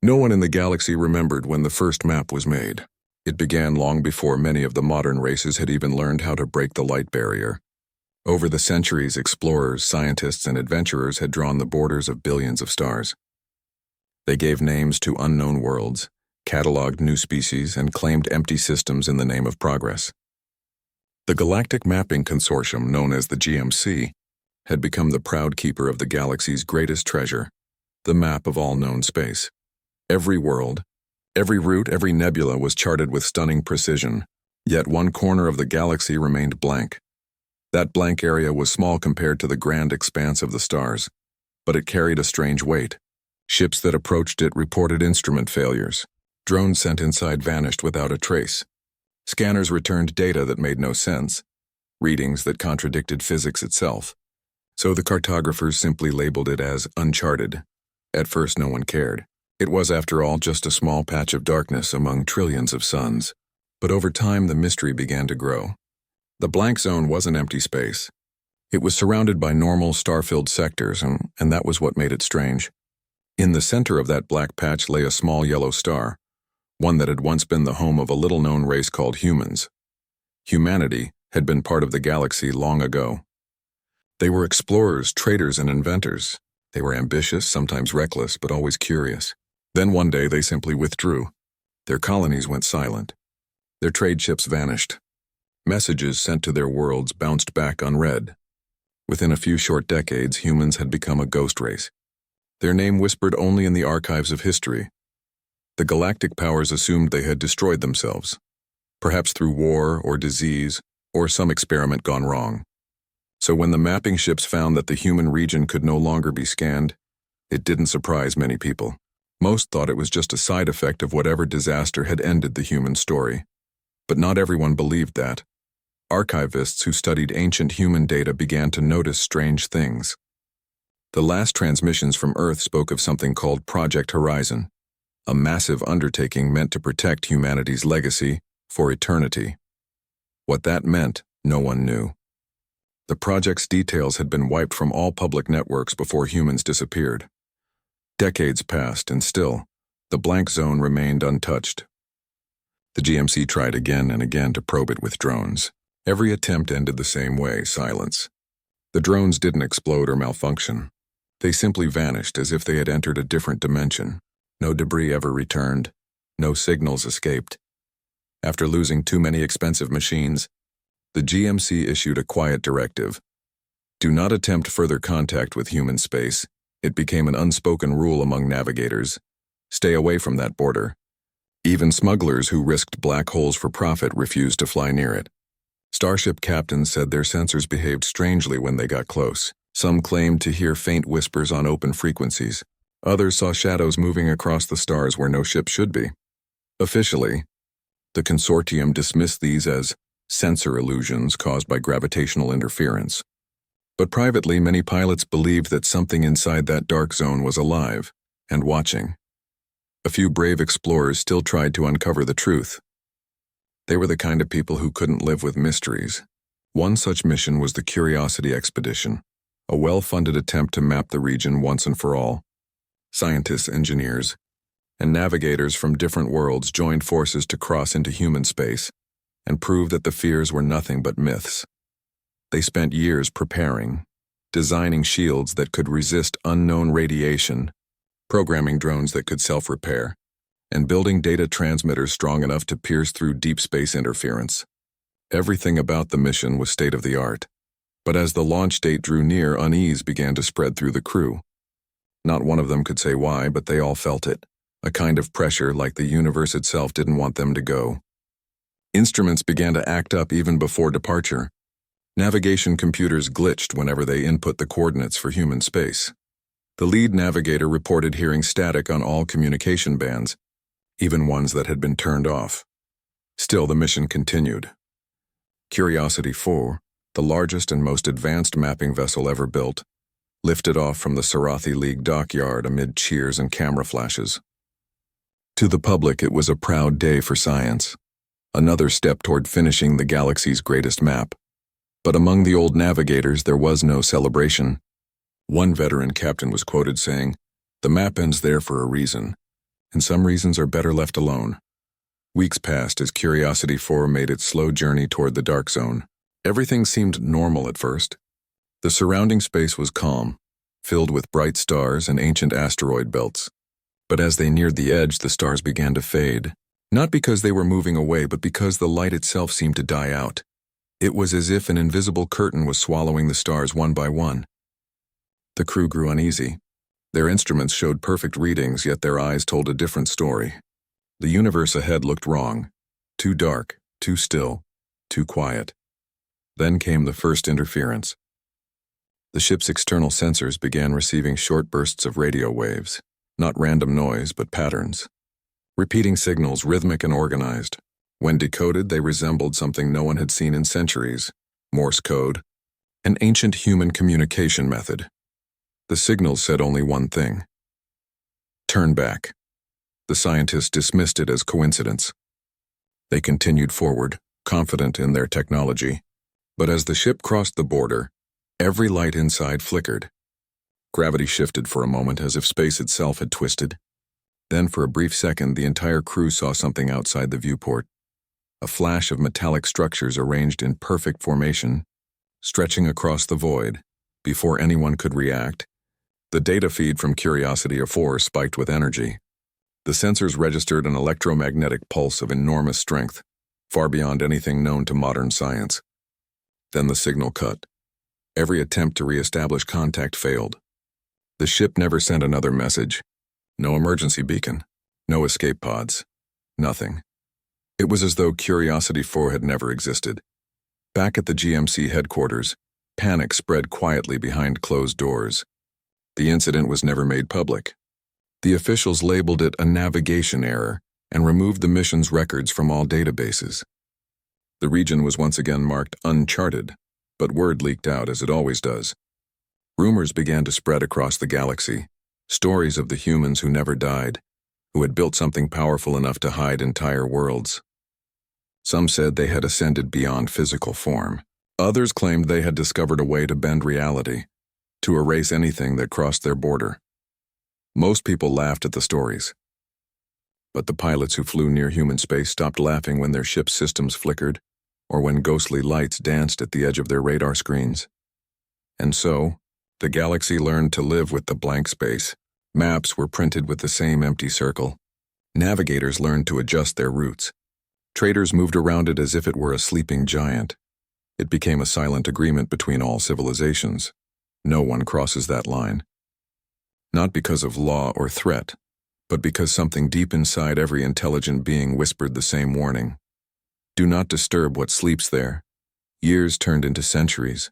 No one in the galaxy remembered when the first map was made. It began long before many of the modern races had even learned how to break the light barrier. Over the centuries, explorers, scientists, and adventurers had drawn the borders of billions of stars. They gave names to unknown worlds, cataloged new species, and claimed empty systems in the name of progress. The Galactic Mapping Consortium, known as the GMC, had become the proud keeper of the galaxy's greatest treasure, the map of all known space. Every world, every route, every nebula was charted with stunning precision, yet one corner of the galaxy remained blank. That blank area was small compared to the grand expanse of the stars, but it carried a strange weight. Ships that approached it reported instrument failures. Drones sent inside vanished without a trace. Scanners returned data that made no sense, readings that contradicted physics itself. So the cartographers simply labeled it as uncharted. At first, no one cared. It was, after all, just a small patch of darkness among trillions of suns. But over time, the mystery began to grow. The blank zone wasn't empty space. It was surrounded by normal star-filled sectors, and that was what made it strange. In the center of that black patch lay a small yellow star, one that had once been the home of a little-known race called humans. Humanity had been part of the galaxy long ago. They were explorers, traders, and inventors. They were ambitious, sometimes reckless, but always curious. Then one day they simply withdrew. Their colonies went silent. Their trade ships vanished. Messages sent to their worlds bounced back unread. Within a few short decades, humans had become a ghost race. Their name whispered only in the archives of history. The galactic powers assumed they had destroyed themselves, perhaps through war or disease or some experiment gone wrong. So when the mapping ships found that the human region could no longer be scanned, it didn't surprise many people. Most thought it was just a side effect of whatever disaster had ended the human story. But not everyone believed that. Archivists who studied ancient human data began to notice strange things. The last transmissions from Earth spoke of something called Project Horizon, a massive undertaking meant to protect humanity's legacy for eternity. What that meant, no one knew. The project's details had been wiped from all public networks before humans disappeared. Decades passed, and still, the blank zone remained untouched. The GMC tried again and again to probe it with drones. Every attempt ended the same way, silence. The drones didn't explode or malfunction. They simply vanished as if they had entered a different dimension. No debris ever returned. No signals escaped. After losing too many expensive machines, the GMC issued a quiet directive. Do not attempt further contact with human space. It became an unspoken rule among navigators. Stay away from that border. Even smugglers who risked black holes for profit refused to fly near it. Starship captains said their sensors behaved strangely when they got close. Some claimed to hear faint whispers on open frequencies. Others saw shadows moving across the stars where no ship should be. Officially, the consortium dismissed these as sensor illusions caused by gravitational interference. But privately, many pilots believed that something inside that dark zone was alive and watching. A few brave explorers still tried to uncover the truth. They were the kind of people who couldn't live with mysteries. One such mission was the Curiosity Expedition, a well-funded attempt to map the region once and for all. Scientists, engineers, and navigators from different worlds joined forces to cross into human space and prove that the fears were nothing but myths. They spent years preparing, designing shields that could resist unknown radiation, programming drones that could self-repair, and building data transmitters strong enough to pierce through deep space interference. Everything about the mission was state-of-the-art. But as the launch date drew near, unease began to spread through the crew. Not one of them could say why, but they all felt it. A kind of pressure like the universe itself didn't want them to go. Instruments began to act up even before departure. Navigation computers glitched whenever they input the coordinates for human space. The lead navigator reported hearing static on all communication bands, even ones that had been turned off. Still, the mission continued. Curiosity 4, the largest and most advanced mapping vessel ever built, lifted off from the Sarathi League dockyard amid cheers and camera flashes. To the public, it was a proud day for science, another step toward finishing the galaxy's greatest map. But among the old navigators, there was no celebration. One veteran captain was quoted saying, "The map ends there for a reason. and some reasons are better left alone. Weeks passed as Curiosity 4 made its slow journey toward the dark zone. Everything seemed normal at first. The surrounding space was calm, filled with bright stars and ancient asteroid belts. But as they neared the edge, the stars began to fade. Not because they were moving away, but because the light itself seemed to die out. It was as if an invisible curtain was swallowing the stars one by one. The crew grew uneasy. Their instruments showed perfect readings, yet their eyes told a different story. The universe ahead looked wrong. Too dark, too still, too quiet. Then came the first interference. The ship's external sensors began receiving short bursts of radio waves, not random noise, but patterns. Repeating signals, rhythmic and organized. When decoded, they resembled something no one had seen in centuries: Morse code, an ancient human communication method. The signals said only one thing: turn back. The scientists dismissed it as coincidence. They continued forward, confident in their technology. But as the ship crossed the border, every light inside flickered. Gravity shifted for a moment as if space itself had twisted. Then for a brief second, the entire crew saw something outside the viewport. A flash of metallic structures arranged in perfect formation, stretching across the void. Before anyone could react, the data feed from Curiosity 4 spiked with energy. The sensors registered an electromagnetic pulse of enormous strength, far beyond anything known to modern science. Then the signal cut. Every attempt to re-establish contact failed. The ship never sent another message. No emergency beacon, no escape pods, nothing. It was as though Curiosity 4 had never existed. Back at the GMC headquarters, panic spread quietly behind closed doors. The incident was never made public. The officials labeled it a navigation error and removed the mission's records from all databases. The region was once again marked uncharted, but word leaked out as it always does. Rumors began to spread across the galaxy, stories of the humans who never died, who had built something powerful enough to hide entire worlds. Some said they had ascended beyond physical form. Others claimed they had discovered a way to bend reality, to erase anything that crossed their border. Most people laughed at the stories. But the pilots who flew near human space stopped laughing when their ship's systems flickered, or when ghostly lights danced at the edge of their radar screens. And so, the galaxy learned to live with the blank space. Maps were printed with the same empty circle. Navigators learned to adjust their routes. Traders moved around it as if it were a sleeping giant. It became a silent agreement between all civilizations. No one crosses that line. Not because of law or threat, but because something deep inside every intelligent being whispered the same warning. Do not disturb what sleeps there. Years turned into centuries,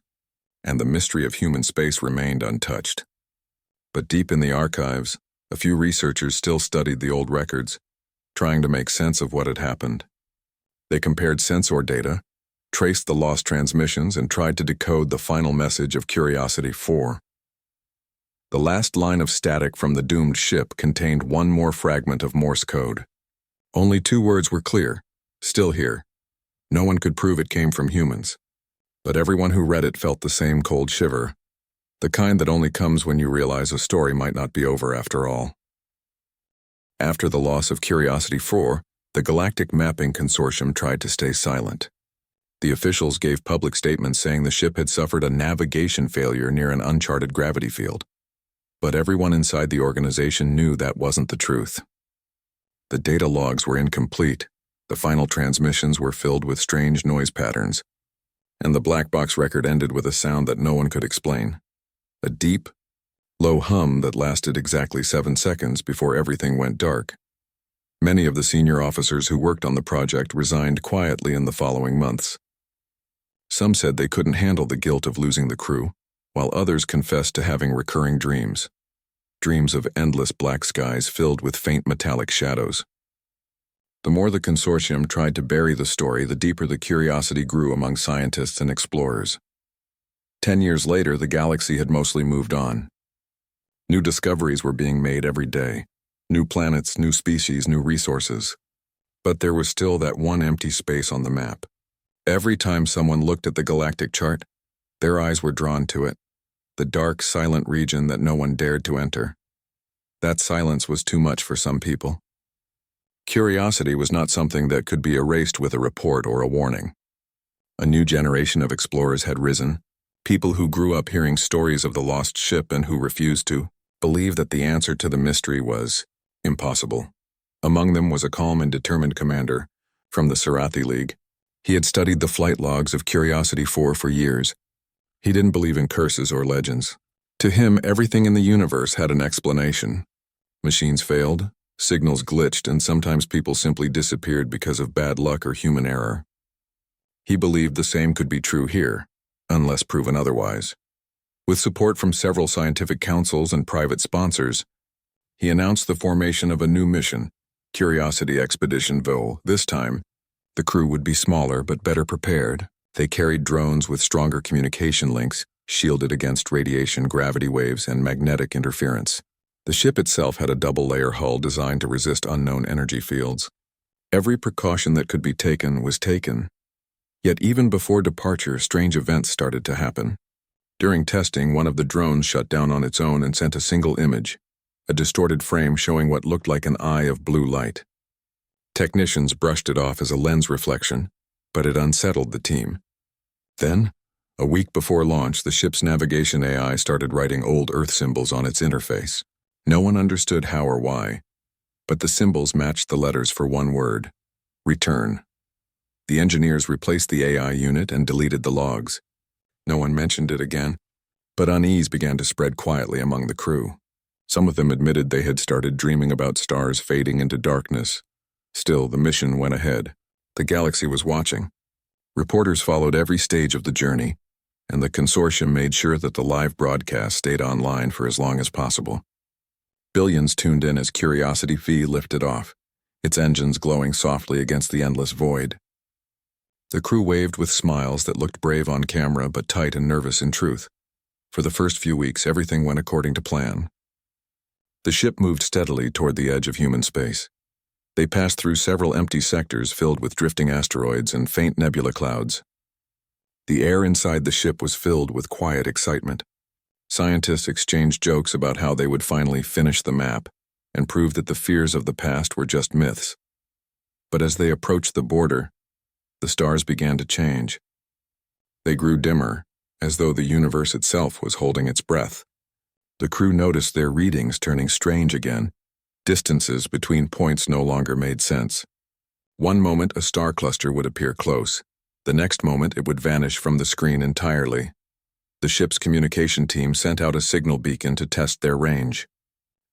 and the mystery of human space remained untouched. But deep in the archives, a few researchers still studied the old records, trying to make sense of what had happened. They compared sensor data, traced the lost transmissions, and tried to decode the final message of Curiosity 4. The last line of static from the doomed ship contained one more fragment of Morse code. Only 2 words were clear: still here. No one could prove it came from humans. But everyone who read it felt the same cold shiver, the kind that only comes when you realize a story might not be over after all. After the loss of Curiosity 4, the Galactic Mapping Consortium tried to stay silent. The officials gave public statements saying the ship had suffered a navigation failure near an uncharted gravity field. But everyone inside the organization knew that wasn't the truth. The data logs were incomplete, the final transmissions were filled with strange noise patterns, and the black box record ended with a sound that no one could explain. A deep, low hum that lasted exactly 7 seconds before everything went dark. Many of the senior officers who worked on the project resigned quietly in the following months. Some said they couldn't handle the guilt of losing the crew, while others confessed to having recurring dreams. Dreams of endless black skies filled with faint metallic shadows. The more the consortium tried to bury the story, the deeper the curiosity grew among scientists and explorers. 10 years later, the galaxy had mostly moved on. New discoveries were being made every day. New planets, new species, new resources. But there was still that one empty space on the map. Every time someone looked at the galactic chart, their eyes were drawn to it, the dark, silent region that no one dared to enter. That silence was too much for some people. Curiosity was not something that could be erased with a report or a warning. A new generation of explorers had risen, people who grew up hearing stories of the lost ship and who refused to believe that the answer to the mystery was impossible. Among them was a calm and determined commander from the Sarathi League. He had studied the flight logs of Curiosity 4 for years. He didn't believe in curses or legends. To him, everything in the universe had an explanation. Machines failed, signals glitched, and sometimes people simply disappeared because of bad luck or human error. He believed the same could be true here, unless proven otherwise. With support from several scientific councils and private sponsors, he announced the formation of a new mission, Curiosity Expedition Vol. This time, the crew would be smaller but better prepared. They carried drones with stronger communication links, shielded against radiation, gravity waves, and magnetic interference. The ship itself had a double-layer hull designed to resist unknown energy fields. Every precaution that could be taken was taken. Yet even before departure, strange events started to happen. During testing, one of the drones shut down on its own and sent a single image, a distorted frame showing what looked like an eye of blue light. Technicians brushed it off as a lens reflection, but it unsettled the team. Then, a week before launch, the ship's navigation AI started writing old Earth symbols on its interface. No one understood how or why, but the symbols matched the letters for one word: return. The engineers replaced the AI unit and deleted the logs. No one mentioned it again, but unease began to spread quietly among the crew. Some of them admitted they had started dreaming about stars fading into darkness. Still, the mission went ahead. The galaxy was watching. Reporters followed every stage of the journey, and the consortium made sure that the live broadcast stayed online for as long as possible. Billions tuned in as Curiosity V lifted off, its engines glowing softly against the endless void. The crew waved with smiles that looked brave on camera but tight and nervous in truth. For the first few weeks, everything went according to plan. The ship moved steadily toward the edge of human space. They passed through several empty sectors filled with drifting asteroids and faint nebula clouds. The air inside the ship was filled with quiet excitement. Scientists exchanged jokes about how they would finally finish the map and prove that the fears of the past were just myths. But as they approached the border, the stars began to change. They grew dimmer, as though the universe itself was holding its breath. The crew noticed their readings turning strange again. Distances between points no longer made sense. One moment a star cluster would appear close. The next moment it would vanish from the screen entirely. The ship's communication team sent out a signal beacon to test their range.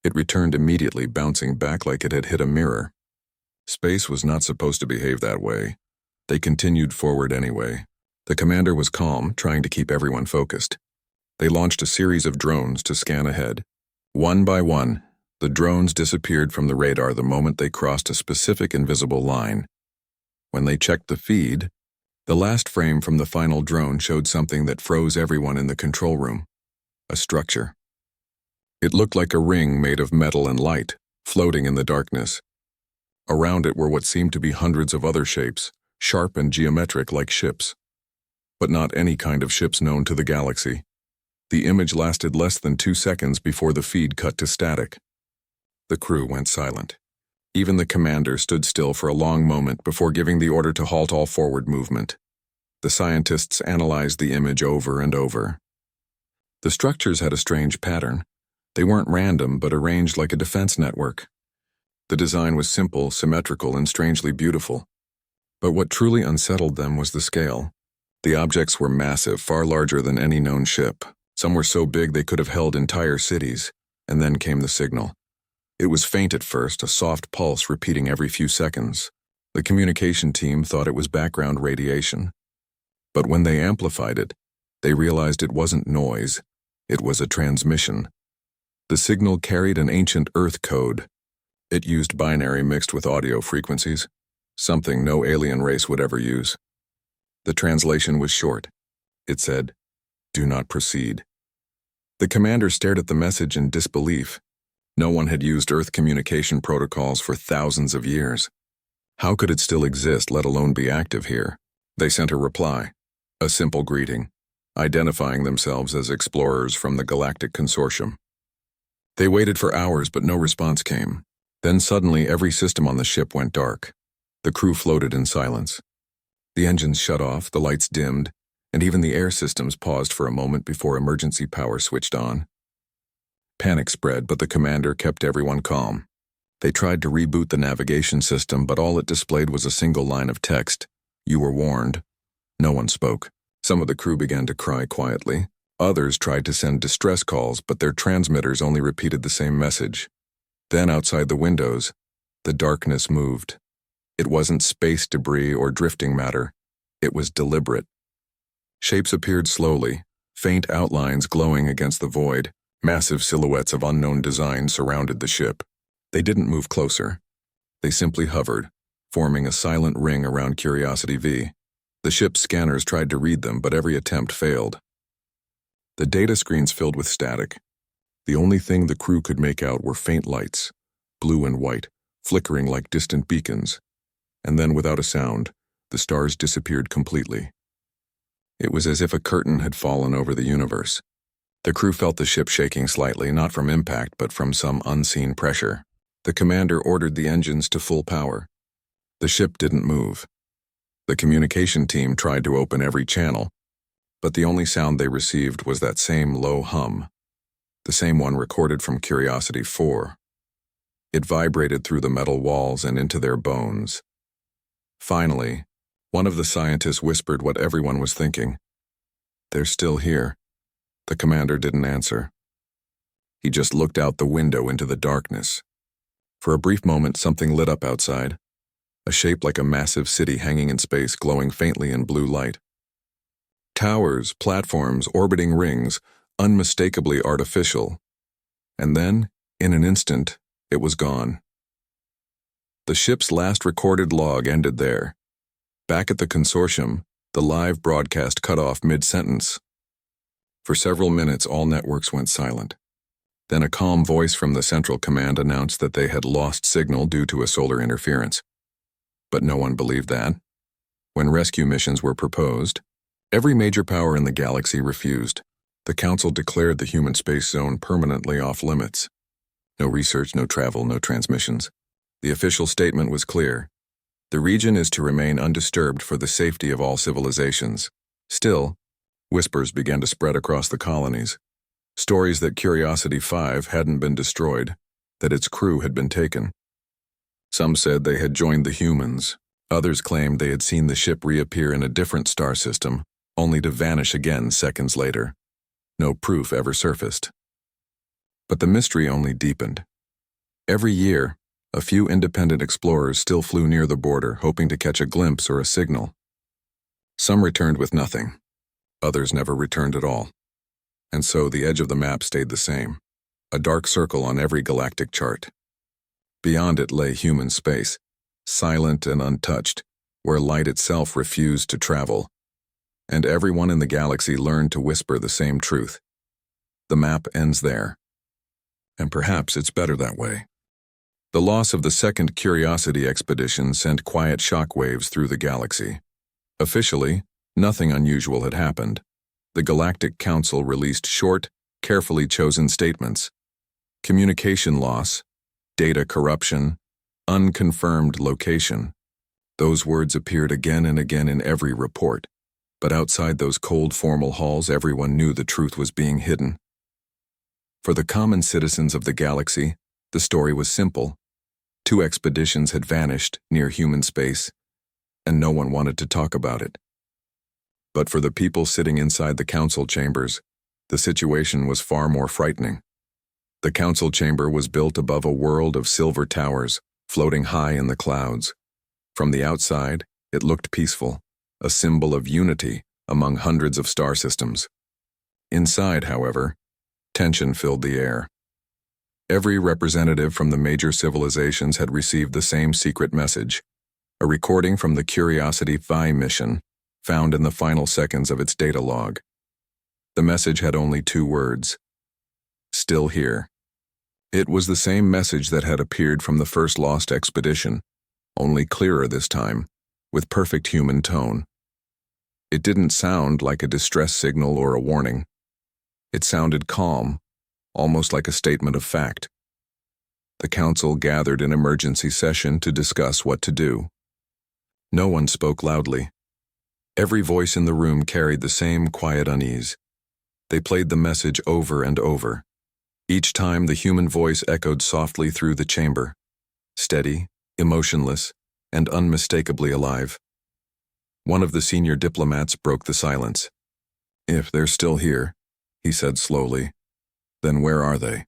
It returned immediately, bouncing back like it had hit a mirror. Space was not supposed to behave that way. They continued forward anyway. The commander was calm, trying to keep everyone focused. They launched a series of drones to scan ahead. One by one, the drones disappeared from the radar the moment they crossed a specific invisible line. When they checked the feed, the last frame from the final drone showed something that froze everyone in the control room: a structure. It looked like a ring made of metal and light, floating in the darkness. Around it were what seemed to be hundreds of other shapes, sharp and geometric like ships. But not any kind of ships known to the galaxy. The image lasted less than 2 seconds before the feed cut to static. The crew went silent. Even the commander stood still for a long moment before giving the order to halt all forward movement. The scientists analyzed the image over and over. The structures had a strange pattern. They weren't random, but arranged like a defense network. The design was simple, symmetrical, and strangely beautiful. But what truly unsettled them was the scale. The objects were massive, far larger than any known ship. Some were so big they could have held entire cities. And then came the signal. It was faint at first, a soft pulse repeating every few seconds. The communication team thought it was background radiation. But when they amplified it, they realized it wasn't noise. It was a transmission. The signal carried an ancient Earth code. It used binary mixed with audio frequencies, something no alien race would ever use. The translation was short. It said, "Do not proceed." The commander stared at the message in disbelief. No one had used Earth communication protocols for thousands of years. How could it still exist, let alone be active here? They sent a reply, a simple greeting, identifying themselves as explorers from the Galactic Consortium. They waited for hours, but no response came. Then suddenly every system on the ship went dark. The crew floated in silence. The engines shut off, the lights dimmed, and even the air systems paused for a moment before emergency power switched on. Panic spread, but the commander kept everyone calm. They tried to reboot the navigation system, but all it displayed was a single line of text. "You were warned." No one spoke. Some of the crew began to cry quietly. Others tried to send distress calls, but their transmitters only repeated the same message. Then outside the windows, the darkness moved. It wasn't space debris or drifting matter. It was deliberate. Shapes appeared slowly, faint outlines glowing against the void. Massive silhouettes of unknown design surrounded the ship. They didn't move closer. They simply hovered, forming a silent ring around Curiosity V. The ship's scanners tried to read them, but every attempt failed. The data screens filled with static. The only thing the crew could make out were faint lights, blue and white, flickering like distant beacons. And then, without a sound, the stars disappeared completely. It was as if a curtain had fallen over the universe. The crew felt the ship shaking slightly, not from impact, but from some unseen pressure. The commander ordered the engines to full power. The ship didn't move. The communication team tried to open every channel, but the only sound they received was that same low hum, the same one recorded from Curiosity 4. It vibrated through the metal walls and into their bones. Finally, one of the scientists whispered what everyone was thinking. "They're still here." The commander didn't answer. He just looked out the window into the darkness. For a brief moment, something lit up outside, a shape like a massive city hanging in space, glowing faintly in blue light. Towers, platforms, orbiting rings, unmistakably artificial. And then, in an instant, it was gone. The ship's last recorded log ended there. Back at the consortium, the live broadcast cut off mid-sentence. For several minutes, all networks went silent. Then a calm voice from the central command announced that they had lost signal due to a solar interference. But no one believed that. When rescue missions were proposed, every major power in the galaxy refused. The Council declared the human space zone permanently off limits. No research, no travel, no transmissions. The official statement was clear. The region is to remain undisturbed for the safety of all civilizations. Still, whispers began to spread across the colonies. Stories that Curiosity 5 hadn't been destroyed, that its crew had been taken. Some said they had joined the humans. Others claimed they had seen the ship reappear in a different star system, only to vanish again seconds later. No proof ever surfaced. But the mystery only deepened. Every year, a few independent explorers still flew near the border, hoping to catch a glimpse or a signal. Some returned with nothing. Others never returned at all. And so the edge of the map stayed the same, a dark circle on every galactic chart. Beyond it lay human space, silent and untouched, where light itself refused to travel. And everyone in the galaxy learned to whisper the same truth. The map ends there. And perhaps it's better that way. The loss of the second Curiosity expedition sent quiet shockwaves through the galaxy. Officially, nothing unusual had happened. The Galactic Council released short, carefully chosen statements. Communication loss, data corruption, unconfirmed location. Those words appeared again and again in every report. But outside those cold, formal halls, everyone knew the truth was being hidden. For the common citizens of the galaxy, the story was simple. 2 expeditions had vanished near human space, and no one wanted to talk about it. But for the people sitting inside the council chambers, the situation was far more frightening. The council chamber was built above a world of silver towers, floating high in the clouds. From the outside, it looked peaceful, a symbol of unity among hundreds of star systems. Inside, however, tension filled the air. Every representative from the major civilizations had received the same secret message, a recording from the Curiosity HFY mission, found in the final seconds of its data log. The message had only 2 words: still here. It was the same message that had appeared from the first lost expedition, only clearer this time, with perfect human tone. It didn't sound like a distress signal or a warning. It sounded calm, almost like a statement of fact. The council gathered in emergency session to discuss what to do. No one spoke loudly. Every voice in the room carried the same quiet unease. They played the message over and over. Each time the human voice echoed softly through the chamber, steady, emotionless, and unmistakably alive. One of the senior diplomats broke the silence. "If they're still here," he said slowly, "then where are they?"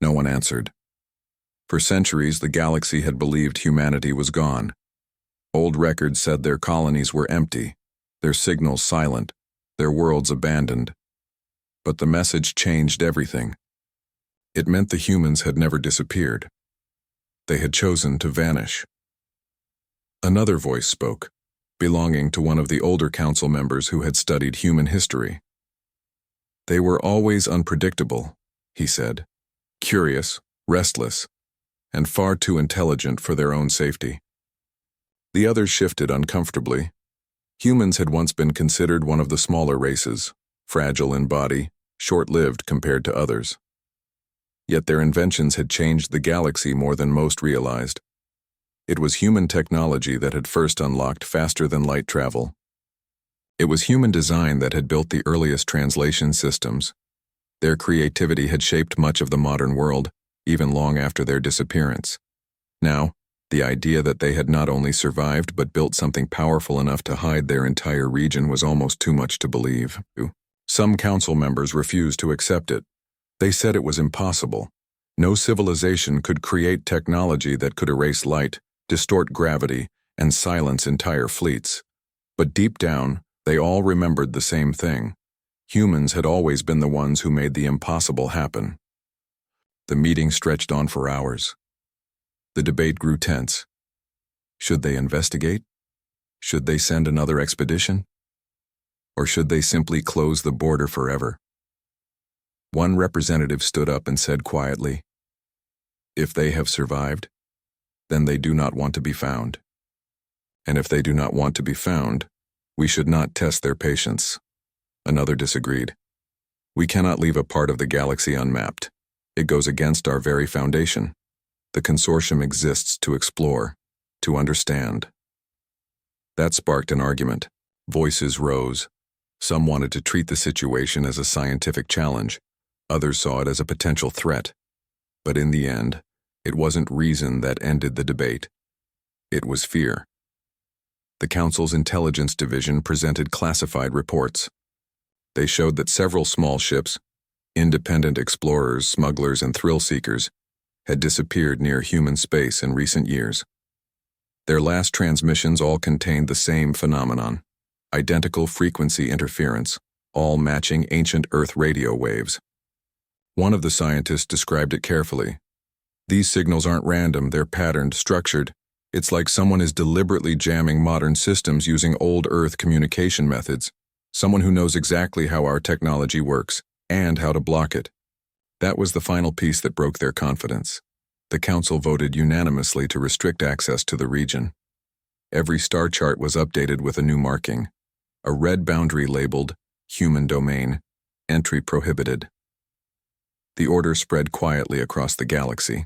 No one answered. For centuries, the galaxy had believed humanity was gone. Old records said their colonies were empty, their signals silent, their worlds abandoned. But the message changed everything. It meant the humans had never disappeared. They had chosen to vanish. Another voice spoke, belonging to one of the older council members who had studied human history. "They were always unpredictable," he said, "curious, restless, and far too intelligent for their own safety." The others shifted uncomfortably. Humans had once been considered one of the smaller races, fragile in body, short-lived compared to others. Yet their inventions had changed the galaxy more than most realized. It was human technology that had first unlocked faster-than-light travel. It was human design that had built the earliest translation systems. Their creativity had shaped much of the modern world, even long after their disappearance. Now, the idea that they had not only survived but built something powerful enough to hide their entire region was almost too much to believe. Some council members refused to accept it. They said it was impossible. No civilization could create technology that could erase light, distort gravity, and silence entire fleets. But deep down, they all remembered the same thing. Humans had always been the ones who made the impossible happen. The meeting stretched on for hours. The debate grew tense. Should they investigate? Should they send another expedition? Or should they simply close the border forever? One representative stood up and said quietly, "If they have survived, then they do not want to be found. And if they do not want to be found, we should not test their patience." Another disagreed. "We cannot leave a part of the galaxy unmapped. It goes against our very foundation. The consortium exists to explore, to understand." That sparked an argument. Voices rose. Some wanted to treat the situation as a scientific challenge. Others saw it as a potential threat. But in the end, it wasn't reason that ended the debate. It was fear. The Council's Intelligence Division presented classified reports. They showed that several small ships, independent explorers, smugglers, and thrill-seekers, had disappeared near human space in recent years. Their last transmissions all contained the same phenomenon, identical frequency interference, all matching ancient Earth radio waves. One of the scientists described it carefully. "These signals aren't random, they're patterned, structured. It's like someone is deliberately jamming modern systems using old Earth communication methods. Someone who knows exactly how our technology works, and how to block it." That was the final piece that broke their confidence. The Council voted unanimously to restrict access to the region. Every star chart was updated with a new marking, a red boundary labeled "Human Domain," entry prohibited. The order spread quietly across the galaxy.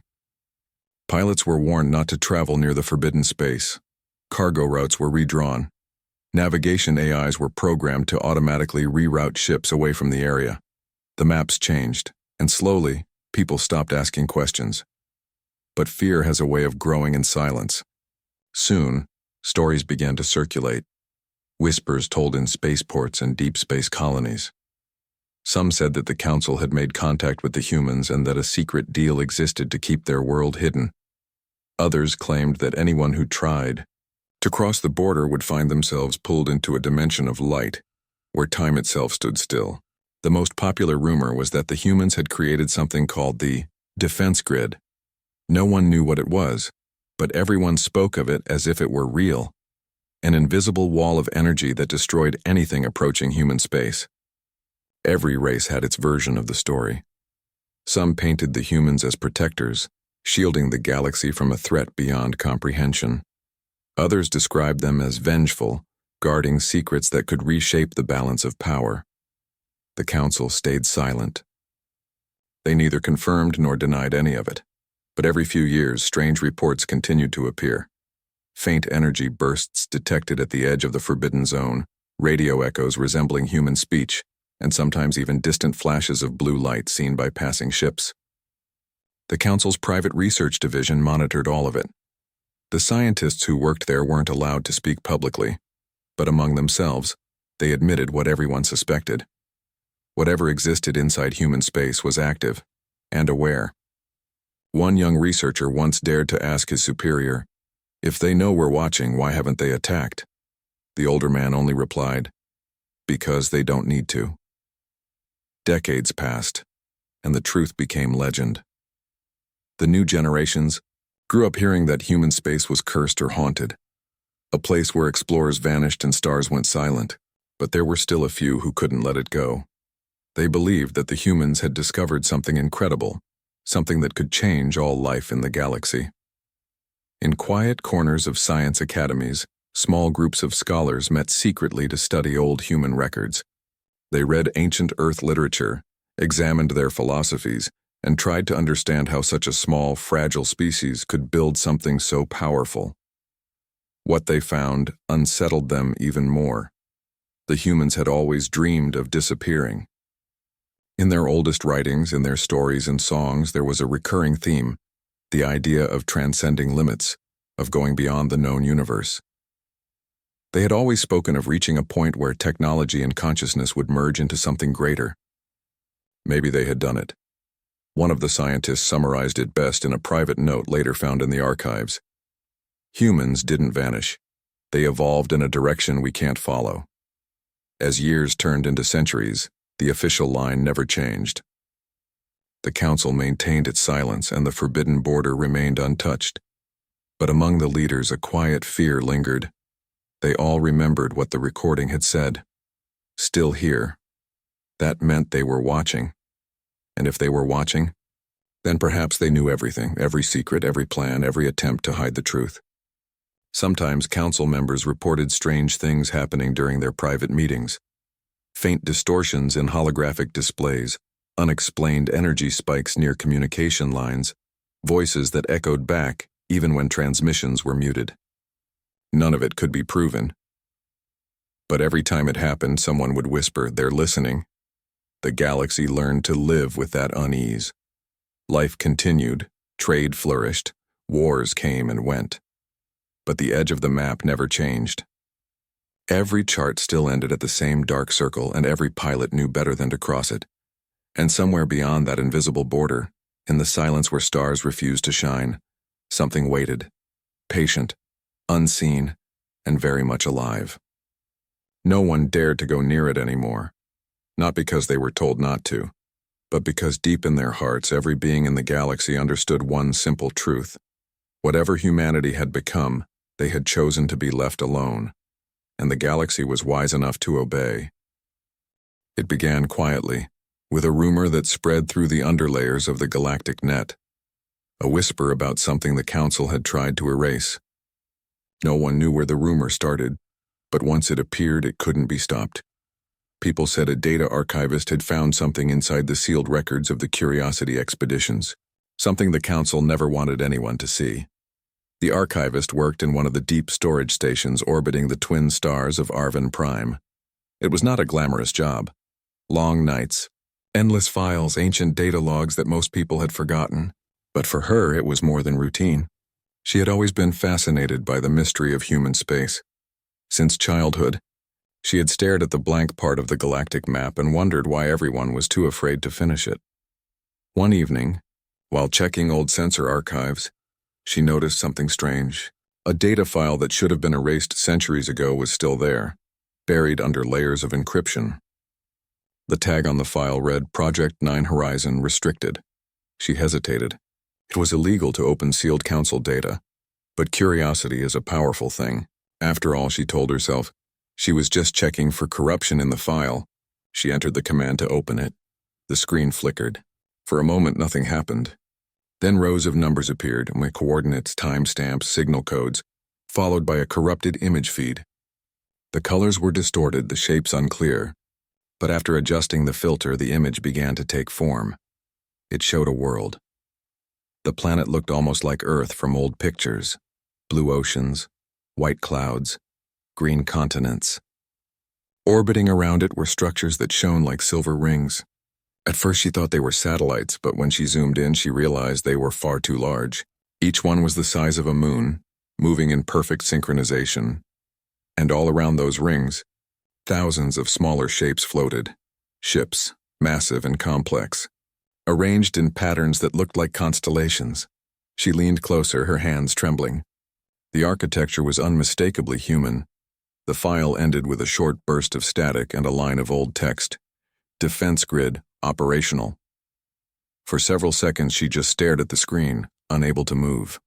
Pilots were warned not to travel near the forbidden space. Cargo routes were redrawn. Navigation AIs were programmed to automatically reroute ships away from the area. The maps changed, and slowly, people stopped asking questions. But fear has a way of growing in silence. Soon, stories began to circulate. Whispers told in spaceports and deep space colonies. Some said that the Council had made contact with the humans and that a secret deal existed to keep their world hidden. Others claimed that anyone who tried to cross the border would find themselves pulled into a dimension of light, where time itself stood still. The most popular rumor was that the humans had created something called the defense grid. No one knew what it was, but everyone spoke of it as if it were real. An invisible wall of energy that destroyed anything approaching human space. Every race had its version of the story. Some painted the humans as protectors, shielding the galaxy from a threat beyond comprehension. Others described them as vengeful, guarding secrets that could reshape the balance of power. The Council stayed silent. They neither confirmed nor denied any of it. But every few years, strange reports continued to appear. Faint energy bursts detected at the edge of the forbidden zone, radio echoes resembling human speech, and sometimes even distant flashes of blue light seen by passing ships. The Council's private research division monitored all of it. The scientists who worked there weren't allowed to speak publicly, but among themselves, they admitted what everyone suspected. Whatever existed inside human space was active and aware. One young researcher once dared to ask his superior, "If they know we're watching, why haven't they attacked?" The older man only replied, "Because they don't need to." Decades passed, and the truth became legend. The new generations grew up hearing that human space was cursed or haunted, a place where explorers vanished and stars went silent, but there were still a few who couldn't let it go. They believed that the humans had discovered something incredible, something that could change all life in the galaxy. In quiet corners of science academies, small groups of scholars met secretly to study old human records. They read ancient Earth literature, examined their philosophies, and tried to understand how such a small, fragile species could build something so powerful. What they found unsettled them even more. The humans had always dreamed of disappearing. In their oldest writings, in their stories and songs, there was a recurring theme, the idea of transcending limits, of going beyond the known universe. They had always spoken of reaching a point where technology and consciousness would merge into something greater. Maybe they had done it. One of the scientists summarized it best in a private note later found in the archives. Humans didn't vanish. They evolved in a direction we can't follow. As years turned into centuries, the official line never changed. The Council maintained its silence and the forbidden border remained untouched. But among the leaders a quiet fear lingered. They all remembered what the recording had said. Still here. That meant they were watching. And if they were watching, then perhaps they knew everything, every secret, every plan, every attempt to hide the truth. Sometimes Council members reported strange things happening during their private meetings. Faint distortions in holographic displays, unexplained energy spikes near communication lines, voices that echoed back even when transmissions were muted. None of it could be proven. But every time it happened, someone would whisper, "They're listening." The galaxy learned to live with that unease. Life continued, trade flourished, wars came and went. But the edge of the map never changed. Every chart still ended at the same dark circle, and every pilot knew better than to cross it. And somewhere beyond that invisible border, in the silence where stars refused to shine, something waited, patient, unseen, and very much alive. No one dared to go near it anymore. Not because they were told not to, but because deep in their hearts every being in the galaxy understood one simple truth. Whatever humanity had become, they had chosen to be left alone, and the galaxy was wise enough to obey. It began quietly, with a rumor that spread through the underlayers of the galactic net, a whisper about something the Council had tried to erase. No one knew where the rumor started, but once it appeared, it couldn't be stopped. People said a data archivist had found something inside the sealed records of the Curiosity expeditions, something the Council never wanted anyone to see. The archivist worked in one of the deep storage stations orbiting the twin stars of Arvin Prime. It was not a glamorous job. Long nights, endless files, ancient data logs that most people had forgotten. But for her, it was more than routine. She had always been fascinated by the mystery of human space. Since childhood, she had stared at the blank part of the galactic map and wondered why everyone was too afraid to finish it. One evening, while checking old sensor archives, she noticed something strange. A data file that should have been erased centuries ago was still there, buried under layers of encryption. The tag on the file read Project 9 Horizon Restricted. She hesitated. It was illegal to open sealed Council data, but curiosity is a powerful thing. After all, she told herself, she was just checking for corruption in the file. She entered the command to open it. The screen flickered. For a moment, nothing happened. Then rows of numbers appeared, with coordinates, timestamps, signal codes, followed by a corrupted image feed. The colors were distorted, the shapes unclear. But after adjusting the filter, the image began to take form. It showed a world. The planet looked almost like Earth from old pictures. Blue oceans, white clouds, green continents. Orbiting around it were structures that shone like silver rings. At first she thought they were satellites, but when she zoomed in, she realized they were far too large. Each one was the size of a moon, moving in perfect synchronization. And all around those rings, thousands of smaller shapes floated. Ships, massive and complex, arranged in patterns that looked like constellations. She leaned closer, her hands trembling. The architecture was unmistakably human. The file ended with a short burst of static and a line of old text. Defense grid, operational. For several seconds she just stared at the screen, unable to move.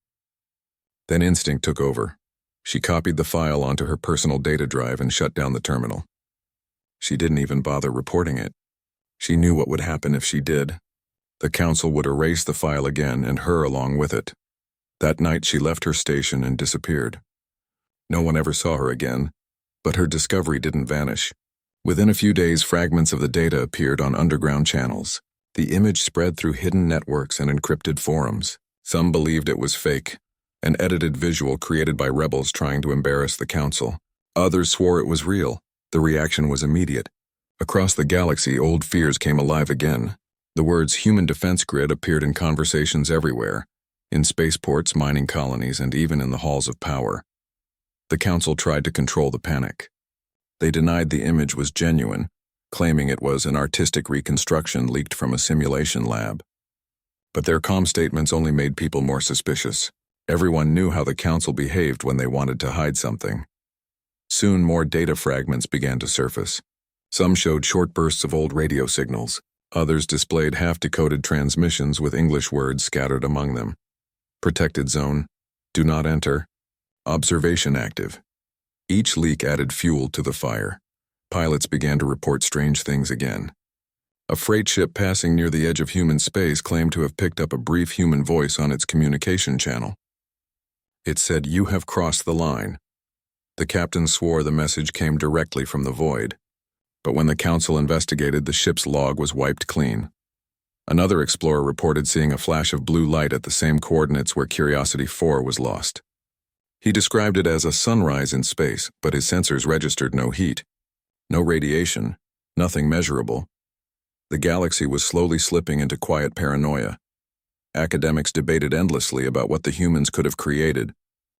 Then instinct took over. She copied the file onto her personal data drive and shut down the terminal. She didn't even bother reporting it. She knew what would happen if she did. The council would erase the file again and her along with it. That night she left her station and disappeared. No one ever saw her again, but her discovery didn't vanish. Within a few days, fragments of the data appeared on underground channels. The image spread through hidden networks and encrypted forums. Some believed it was fake, an edited visual created by rebels trying to embarrass the council. Others swore it was real. The reaction was immediate. Across the galaxy, old fears came alive again. The words human defense grid appeared in conversations everywhere, in spaceports, mining colonies, and even in the halls of power. The council tried to control the panic. They denied the image was genuine, claiming it was an artistic reconstruction leaked from a simulation lab. But their calm statements only made people more suspicious. Everyone knew how the council behaved when they wanted to hide something. Soon more data fragments began to surface. Some showed short bursts of old radio signals. Others displayed half-decoded transmissions with English words scattered among them. Protected zone, do not enter, observation active. Each leak added fuel to the fire. Pilots began to report strange things again. A freight ship passing near the edge of human space claimed to have picked up a brief human voice on its communication channel. It said, "You have crossed the line." The captain swore the message came directly from the void. But when the council investigated, the ship's log was wiped clean. Another explorer reported seeing a flash of blue light at the same coordinates where Curiosity 4 was lost. He described it as a sunrise in space, but his sensors registered no heat, no radiation, nothing measurable. The galaxy was slowly slipping into quiet paranoia. Academics debated endlessly about what the humans could have created.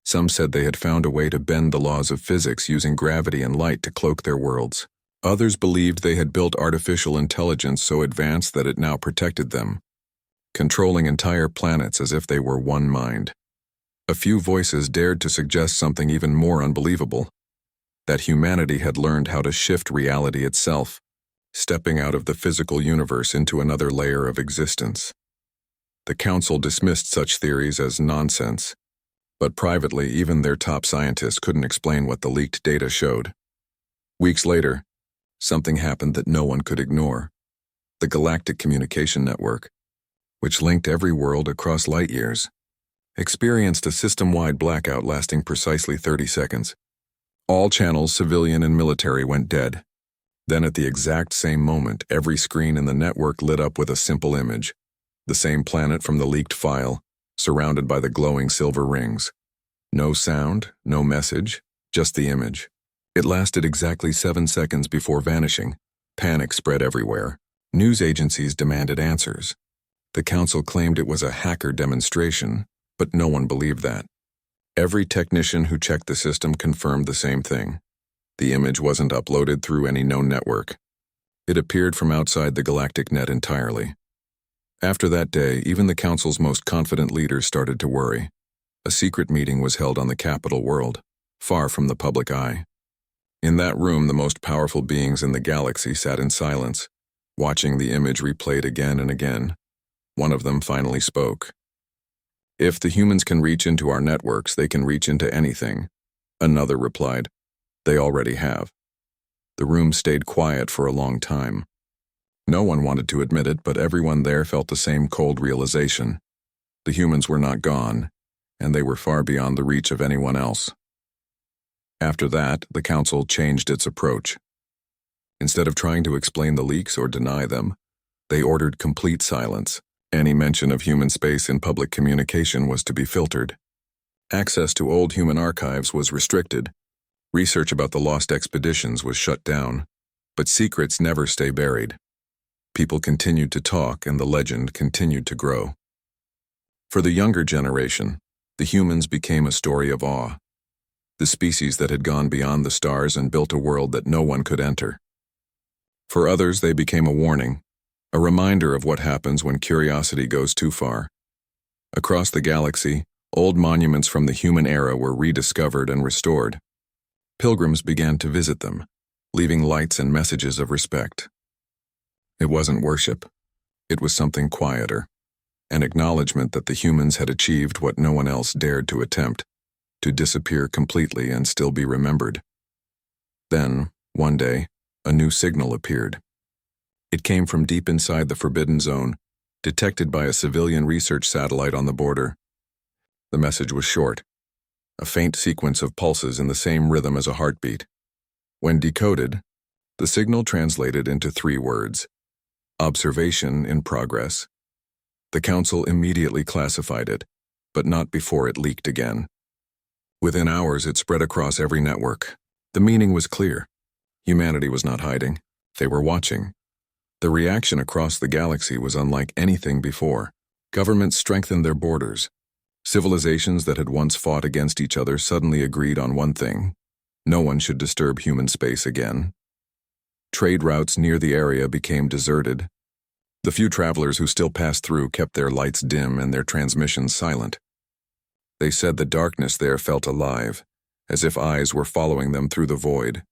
Some said they had found a way to bend the laws of physics using gravity and light to cloak their worlds. Others believed they had built artificial intelligence so advanced that it now protected them, controlling entire planets as if they were one mind. A few voices dared to suggest something even more unbelievable, that humanity had learned how to shift reality itself, stepping out of the physical universe into another layer of existence. The council dismissed such theories as nonsense, but privately, even their top scientists couldn't explain what the leaked data showed. Weeks later, something happened that no one could ignore. The Galactic communication network, which linked every world across light years, experienced a system-wide blackout lasting precisely 30 seconds. All channels, civilian and military, went dead. Then at the exact same moment, every screen in the network lit up with a simple image, the same planet from the leaked file, surrounded by the glowing silver rings. No sound, no message, just the image. It lasted exactly 7 seconds before vanishing. Panic spread everywhere. News agencies demanded answers. The council claimed it was a hacker demonstration, but no one believed that. Every technician who checked the system confirmed the same thing. The image wasn't uploaded through any known network. It appeared from outside the galactic net entirely. After that day, even the council's most confident leaders started to worry. A secret meeting was held on the capital world, far from the public eye. In that room, the most powerful beings in the galaxy sat in silence, watching the image replayed again and again. One of them finally spoke. "If the humans can reach into our networks, they can reach into anything." Another replied, "They already have." The room stayed quiet for a long time. No one wanted to admit it, but everyone there felt the same cold realization. The humans were not gone, and they were far beyond the reach of anyone else. After that, the council changed its approach. Instead of trying to explain the leaks or deny them, they ordered complete silence, Any mention of human space in public communication was to be filtered. Access to old human archives was restricted. Research about the lost expeditions was shut down. But secrets never stay buried. People continued to talk, and the legend continued to grow. For the younger generation, the humans became a story of awe. The species that had gone beyond the stars and built a world that no one could enter. For others, they became a warning, a reminder of what happens when curiosity goes too far. Across the galaxy, old monuments from the human era were rediscovered and restored. Pilgrims began to visit them, leaving lights and messages of respect. It wasn't worship. It was something quieter, an acknowledgement that the humans had achieved what no one else dared to attempt, to disappear completely and still be remembered. Then, one day, a new signal appeared. It came from deep inside the Forbidden Zone, detected by a civilian research satellite on the border. The message was short, a faint sequence of pulses in the same rhythm as a heartbeat. When decoded, the signal translated into 3 words: observation in progress. The Council immediately classified it, but not before it leaked again. Within hours, it spread across every network. The meaning was clear. Humanity was not hiding. They were watching. The reaction across the galaxy was unlike anything before. Governments strengthened their borders. Civilizations that had once fought against each other suddenly agreed on one thing: no one should disturb human space again. Trade routes near the area became deserted. The few travelers who still passed through kept their lights dim and their transmissions silent. They said the darkness there felt alive, as if eyes were following them through the void.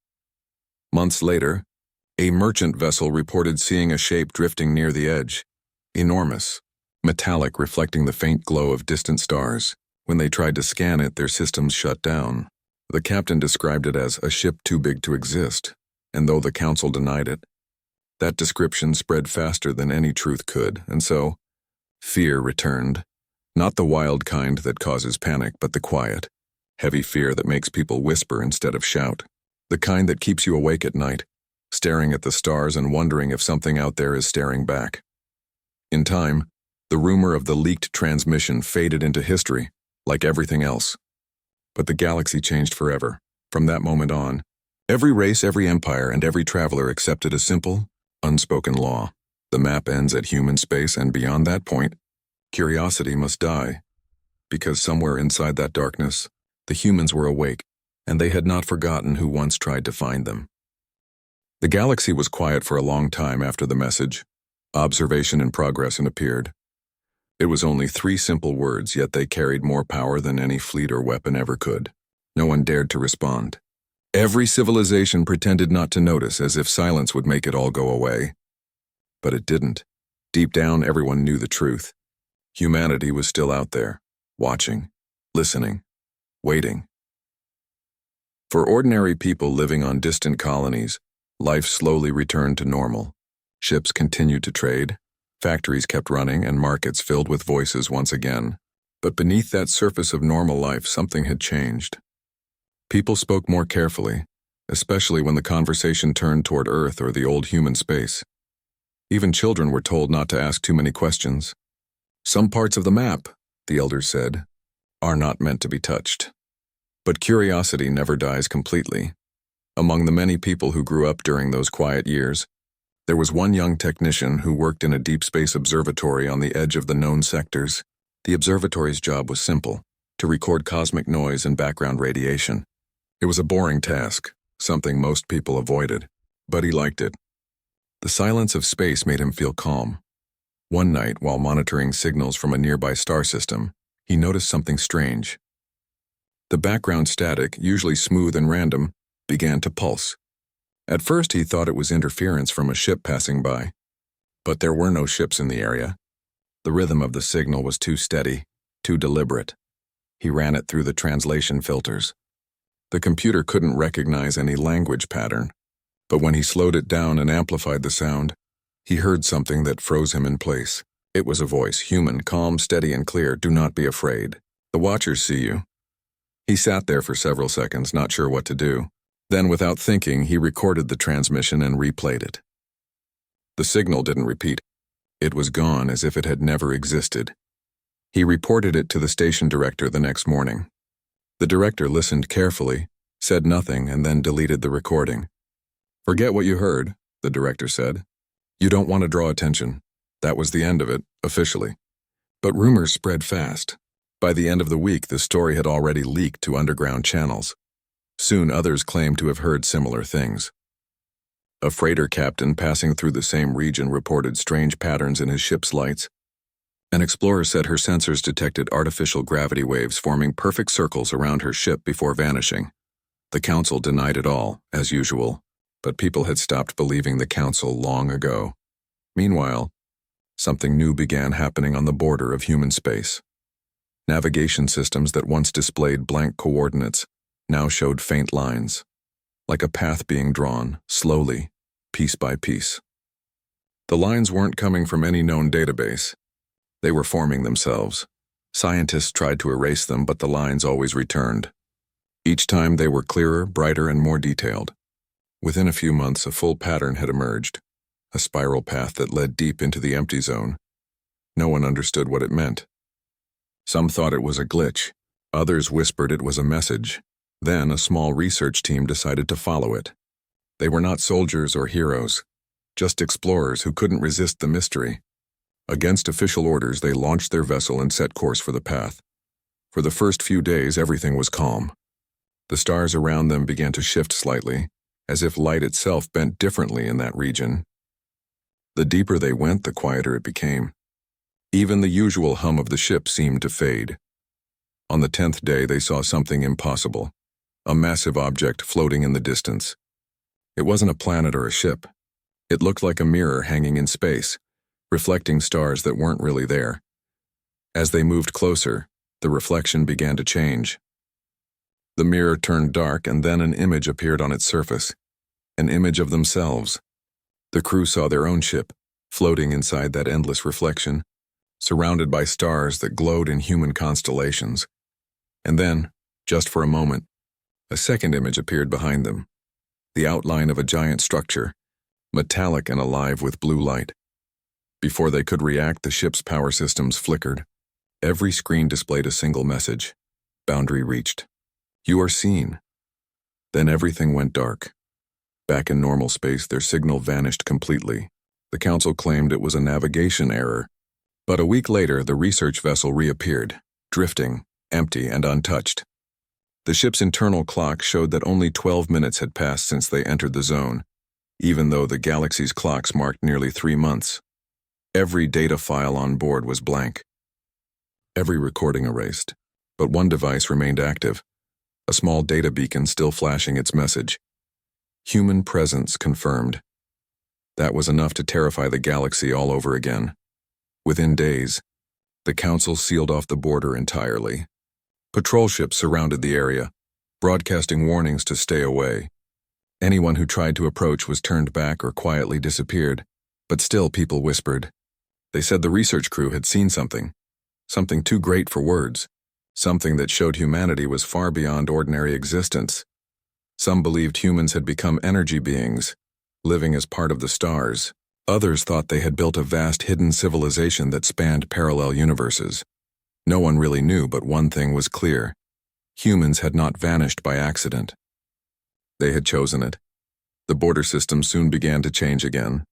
Months later, a merchant vessel reported seeing a shape drifting near the edge, enormous, metallic, reflecting the faint glow of distant stars. When they tried to scan it, their systems shut down. The captain described it as a ship too big to exist, and though the Council denied it, that description spread faster than any truth could, and so, fear returned. Not the wild kind that causes panic, but the quiet, heavy fear that makes people whisper instead of shout. The kind that keeps you awake at night, staring at the stars and wondering if something out there is staring back. In time, the rumor of the leaked transmission faded into history, like everything else. But the galaxy changed forever. From that moment on, every race, every empire, and every traveler accepted a simple, unspoken law. The map ends at human space, and beyond that point, curiosity must die. Because somewhere inside that darkness, the humans were awake, and they had not forgotten who once tried to find them. The galaxy was quiet for a long time after the message, observation in progress, appeared. It was only 3 simple words, yet they carried more power than any fleet or weapon ever could. No one dared to respond. Every civilization pretended not to notice, as if silence would make it all go away. But it didn't. Deep down, everyone knew the truth. Humanity was still out there, watching, listening, waiting. For ordinary people living on distant colonies, life slowly returned to normal. Ships continued to trade, factories kept running, and markets filled with voices once again. But beneath that surface of normal life, something had changed. People spoke more carefully, especially when the conversation turned toward Earth or the old human space. Even children were told not to ask too many questions. Some parts of the map, the elders said, are not meant to be touched. But curiosity never dies completely. Among the many people who grew up during those quiet years, there was one young technician who worked in a deep space observatory on the edge of the known sectors. The observatory's job was simple: to record cosmic noise and background radiation. It was a boring task, something most people avoided, but he liked it. The silence of space made him feel calm. One night, while monitoring signals from a nearby star system, he noticed something strange. The background static, usually smooth and random, began to pulse. At first, he thought it was interference from a ship passing by. But there were no ships in the area. The rhythm of the signal was too steady, too deliberate. He ran it through the translation filters. The computer couldn't recognize any language pattern, but when he slowed it down and amplified the sound, he heard something that froze him in place. It was a voice, human, calm, steady, and clear. "Do not be afraid. The Watchers see you." He sat there for several seconds, not sure what to do. Then, without thinking, he recorded the transmission and replayed it. The signal didn't repeat. It was gone as if it had never existed. He reported it to the station director the next morning. The director listened carefully, said nothing, and then deleted the recording. "Forget what you heard," the director said. "You don't want to draw attention." That was the end of it, officially. But rumors spread fast. By the end of the week, the story had already leaked to underground channels. Soon others claimed to have heard similar things. A freighter captain passing through the same region reported strange patterns in his ship's lights. An explorer said her sensors detected artificial gravity waves forming perfect circles around her ship before vanishing. The council denied it all, as usual, but people had stopped believing the council long ago. Meanwhile, something new began happening on the border of human space. Navigation systems that once displayed blank coordinates now showed faint lines, like a path being drawn, slowly, piece by piece. The lines weren't coming from any known database. They were forming themselves. Scientists tried to erase them, but the lines always returned. Each time they were clearer, brighter, and more detailed. Within a few months, a full pattern had emerged, a spiral path that led deep into the empty zone. No one understood what it meant. Some thought it was a glitch. Others whispered it was a message. Then a small research team decided to follow it. They were not soldiers or heroes, just explorers who couldn't resist the mystery. Against official orders, they launched their vessel and set course for the path. For the first few days, everything was calm. The stars around them began to shift slightly, as if light itself bent differently in that region. The deeper they went, the quieter it became. Even the usual hum of the ship seemed to fade. On the 10th day, they saw something impossible, a massive object floating in the distance. It wasn't a planet or a ship. It looked like a mirror hanging in space, reflecting stars that weren't really there. As they moved closer, the reflection began to change. The mirror turned dark, and then an image appeared on its surface, an image of themselves. The crew saw their own ship, floating inside that endless reflection, surrounded by stars that glowed in human constellations. And then, just for a moment, a second image appeared behind them, the outline of a giant structure, metallic and alive with blue light. Before they could react, the ship's power systems flickered. Every screen displayed a single message: "Boundary reached. You are seen." Then everything went dark. Back in normal space, their signal vanished completely. The council claimed it was a navigation error. But a week later, the research vessel reappeared, drifting, empty and untouched. The ship's internal clock showed that only 12 minutes had passed since they entered the zone, even though the galaxy's clocks marked nearly 3 months. Every data file on board was blank. Every recording erased, but one device remained active, a small data beacon still flashing its message. Human presence confirmed. That was enough to terrify the galaxy all over again. Within days, the council sealed off the border entirely. Patrol ships surrounded the area, broadcasting warnings to stay away. Anyone who tried to approach was turned back or quietly disappeared, but still people whispered. They said the research crew had seen something too great for words, something that showed humanity was far beyond ordinary existence. Some believed humans had become energy beings, living as part of the stars. Others thought they had built a vast hidden civilization that spanned parallel universes. No one really knew, but one thing was clear. Humans had not vanished by accident. They had chosen it. The border system soon began to change again.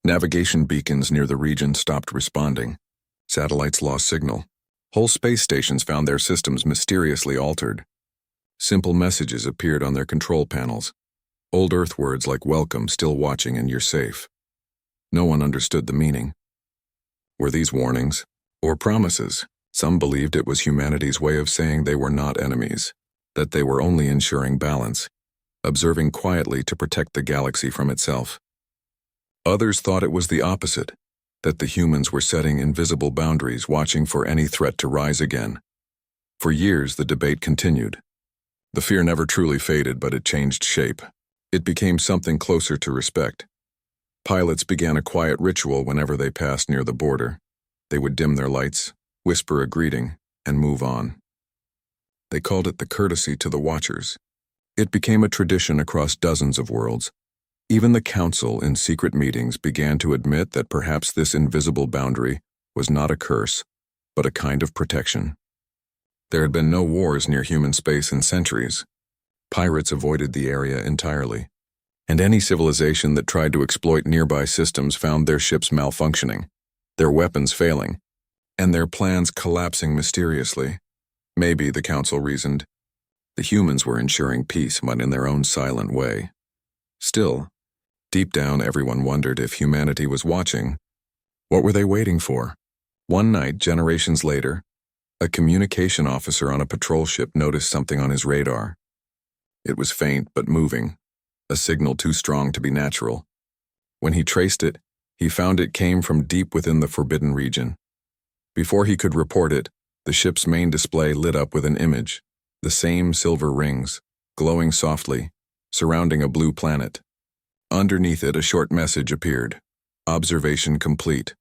Navigation beacons near the region stopped responding. Satellites lost signal. Whole space stations found their systems mysteriously altered. Simple messages appeared on their control panels. Old Earth words like "welcome," "still watching," and "you're safe." No one understood the meaning. Were these warnings or promises? Some believed it was humanity's way of saying they were not enemies, that they were only ensuring balance, observing quietly to protect the galaxy from itself. Others thought it was the opposite, that the humans were setting invisible boundaries, watching for any threat to rise again. For years, the debate continued. The fear never truly faded, but it changed shape. It became something closer to respect. Pilots began a quiet ritual whenever they passed near the border. They would dim their lights, whisper a greeting, and move on. They called it the courtesy to the watchers. It became a tradition across dozens of worlds. Even the council in secret meetings began to admit that perhaps this invisible boundary was not a curse, but a kind of protection. There had been no wars near human space in centuries. Pirates avoided the area entirely, and any civilization that tried to exploit nearby systems found their ships malfunctioning, their weapons failing, and their plans collapsing mysteriously. Maybe, the council reasoned, the humans were ensuring peace, but in their own silent way. Still, deep down everyone wondered if humanity was watching. What were they waiting for? One night, generations later, a communication officer on a patrol ship noticed something on his radar. It was faint but moving, a signal too strong to be natural. When he traced it, he found it came from deep within the forbidden region. Before he could report it, the ship's main display lit up with an image, the same silver rings, glowing softly, surrounding a blue planet. Underneath it, a short message appeared. Observation complete.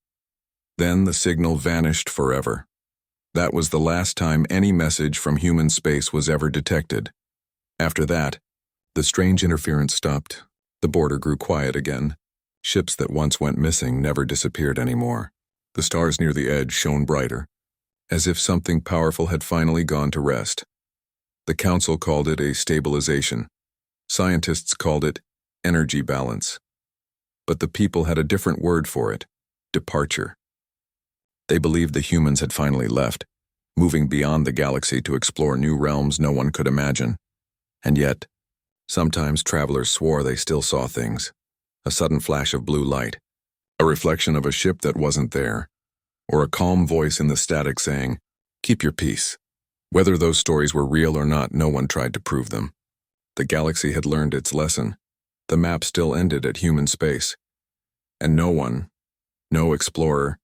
Then the signal vanished forever. That was the last time any message from human space was ever detected. After that, the strange interference stopped. The border grew quiet again. Ships that once went missing never disappeared anymore. The stars near the edge shone brighter, as if something powerful had finally gone to rest. The council called it a stabilization. Scientists called it energy balance. But the people had a different word for it: departure. They believed the humans had finally left, moving beyond the galaxy to explore new realms no one could imagine. And yet, sometimes travelers swore they still saw things. A sudden flash of blue light, a reflection of a ship that wasn't there, or a calm voice in the static saying, "Keep your peace." Whether those stories were real or not, no one tried to prove them. The galaxy had learned its lesson. The map still ended at human space. And no one, no explorer,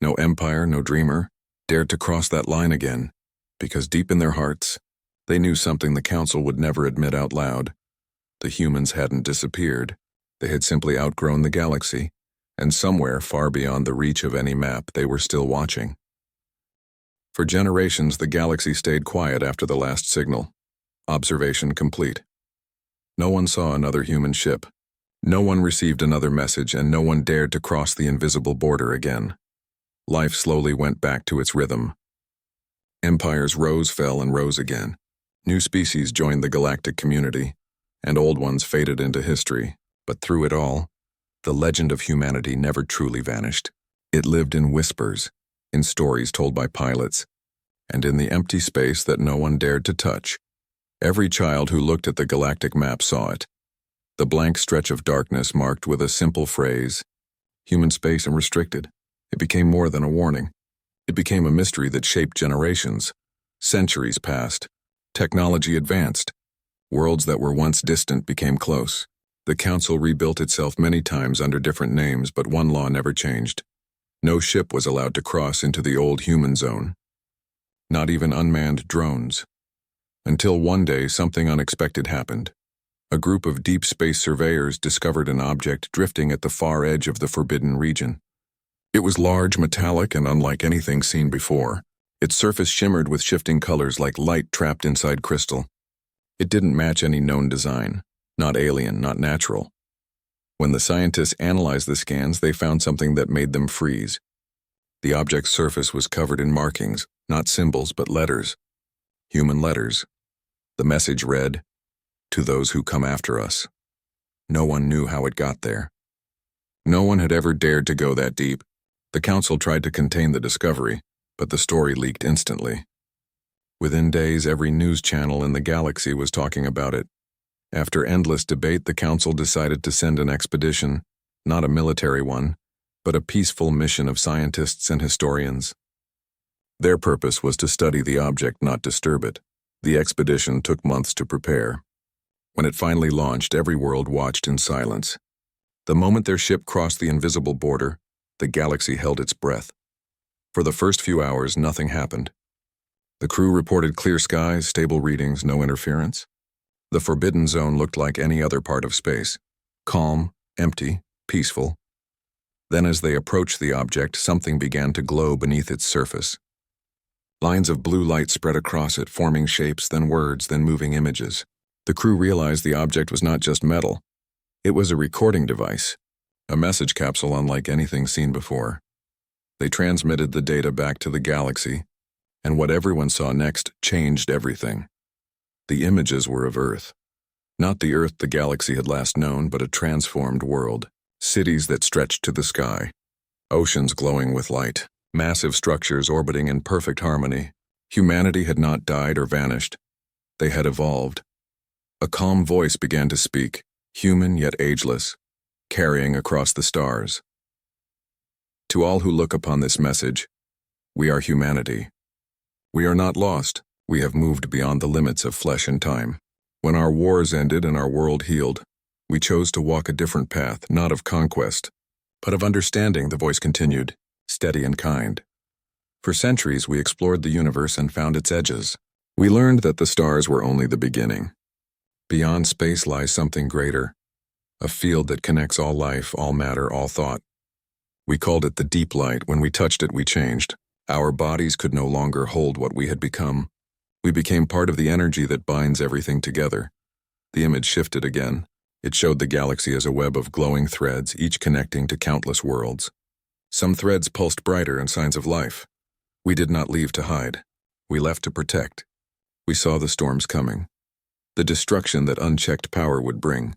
no empire, no dreamer, dared to cross that line again, because deep in their hearts, they knew something the council would never admit out loud. The humans hadn't disappeared. They had simply outgrown the galaxy, and somewhere far beyond the reach of any map, they were still watching. For generations, the galaxy stayed quiet after the last signal. Observation complete. No one saw another human ship. No one received another message, and no one dared to cross the invisible border again. Life slowly went back to its rhythm. Empires rose, fell, and rose again. New species joined the galactic community, and old ones faded into history. But through it all, the legend of humanity never truly vanished. It lived in whispers, in stories told by pilots, and in the empty space that no one dared to touch. Every child who looked at the galactic map saw it. The blank stretch of darkness marked with a simple phrase, human space and restricted. It became more than a warning. It became a mystery that shaped generations. Centuries passed. Technology advanced. Worlds that were once distant became close. The council rebuilt itself many times under different names, but one law never changed. No ship was allowed to cross into the old human zone. Not even unmanned drones. Until one day something unexpected happened. A group of deep space surveyors discovered an object drifting at the far edge of the forbidden region. It was large, metallic, and unlike anything seen before. Its surface shimmered with shifting colors like light trapped inside crystal. It didn't match any known design. Not alien, not natural. When the scientists analyzed the scans, they found something that made them freeze. The object's surface was covered in markings, not symbols, but letters. Human letters. The message read, "To those who come after us." No one knew how it got there. No one had ever dared to go that deep. The council tried to contain the discovery, but the story leaked instantly. Within days, every news channel in the galaxy was talking about it. After endless debate, the council decided to send an expedition, not a military one, but a peaceful mission of scientists and historians. Their purpose was to study the object, not disturb it. The expedition took months to prepare. When it finally launched, every world watched in silence. The moment their ship crossed the invisible border, the galaxy held its breath. For the first few hours, nothing happened. The crew reported clear skies, stable readings, no interference. The forbidden zone looked like any other part of space, calm, empty, peaceful. Then as they approached the object, something began to glow beneath its surface. Lines of blue light spread across it, forming shapes, then words, then moving images. The crew realized the object was not just metal. It was a recording device, a message capsule unlike anything seen before. They transmitted the data back to the galaxy, and what everyone saw next changed everything. The images were of Earth. Not the Earth the galaxy had last known, but a transformed world. Cities that stretched to the sky. Oceans glowing with light. Massive structures orbiting in perfect harmony. Humanity had not died or vanished. They had evolved. A calm voice began to speak, human yet ageless, carrying across the stars. To all who look upon this message, we are humanity. We are not lost. We have moved beyond the limits of flesh and time. When our wars ended and our world healed, we chose to walk a different path, not of conquest, but of understanding, the voice continued, steady and kind. For centuries, we explored the universe and found its edges. We learned that the stars were only the beginning. Beyond space lies something greater, a field that connects all life, all matter, all thought. We called it the deep light. When we touched it, we changed. Our bodies could no longer hold what we had become. We became part of the energy that binds everything together. The image shifted again. It showed the galaxy as a web of glowing threads, each connecting to countless worlds. Some threads pulsed brighter in signs of life. We did not leave to hide. We left to protect. We saw the storms coming, the destruction that unchecked power would bring.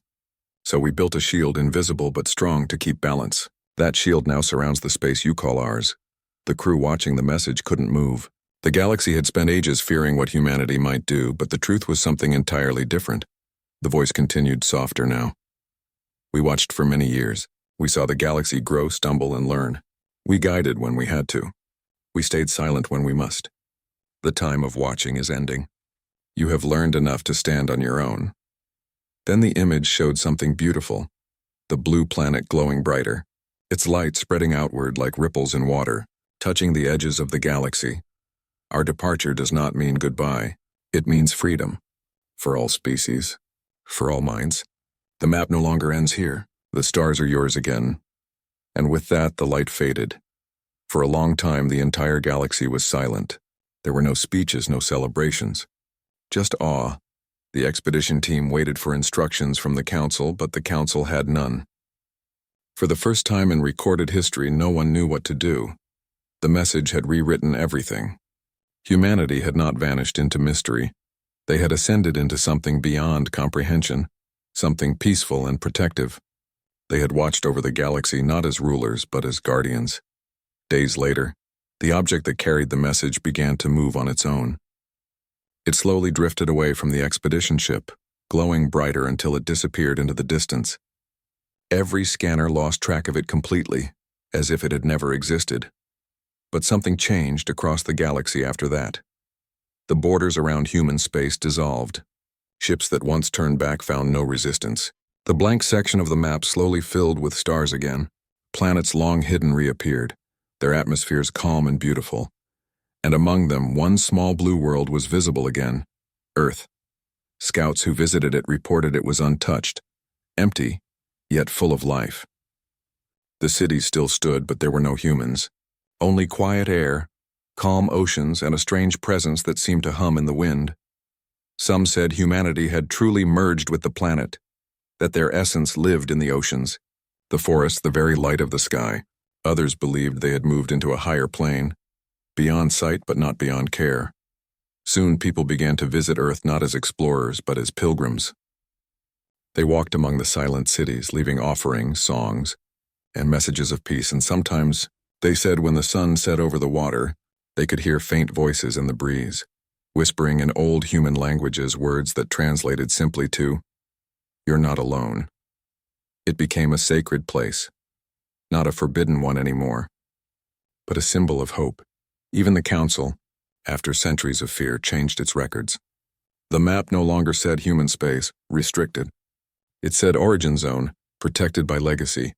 So we built a shield, invisible but strong, to keep balance. That shield now surrounds the space you call ours. The crew watching the message couldn't move. The galaxy had spent ages fearing what humanity might do, but the truth was something entirely different. The voice continued, softer now. We watched for many years. We saw the galaxy grow, stumble, and learn. We guided when we had to. We stayed silent when we must. The time of watching is ending. You have learned enough to stand on your own. Then the image showed something beautiful, the blue planet glowing brighter, its light spreading outward like ripples in water, touching the edges of the galaxy. Our departure does not mean goodbye. It means freedom. For all species. For all minds. The map no longer ends here. The stars are yours again. And with that, the light faded. For a long time, the entire galaxy was silent. There were no speeches, no celebrations. Just awe. The expedition team waited for instructions from the council, but the council had none. For the first time in recorded history, no one knew what to do. The message had rewritten everything. Humanity had not vanished into mystery. They had ascended into something beyond comprehension, something peaceful and protective. They had watched over the galaxy not as rulers, but as guardians. Days later, the object that carried the message began to move on its own. It slowly drifted away from the expedition ship, glowing brighter until it disappeared into the distance. Every scanner lost track of it completely, as if it had never existed. But something changed across the galaxy after that. The borders around human space dissolved. Ships that once turned back found no resistance. The blank section of the map slowly filled with stars again. Planets long hidden reappeared, their atmospheres calm and beautiful. And among them, one small blue world was visible again, Earth. Scouts who visited it reported it was untouched, empty, yet full of life. The cities still stood, but there were no humans. Only quiet air, calm oceans, and a strange presence that seemed to hum in the wind. Some said humanity had truly merged with the planet, that their essence lived in the oceans, the forest, the very light of the sky. Others believed they had moved into a higher plane, beyond sight but not beyond care. Soon people began to visit Earth not as explorers but as pilgrims. They walked among the silent cities, leaving offerings, songs, and messages of peace, and sometimes, they said, when the sun set over the water, they could hear faint voices in the breeze, whispering in old human languages words that translated simply to, "You're not alone." It became a sacred place, not a forbidden one anymore, but a symbol of hope. Even the council, after centuries of fear, changed its records. The map no longer said human space, restricted. It said origin zone, protected by legacy.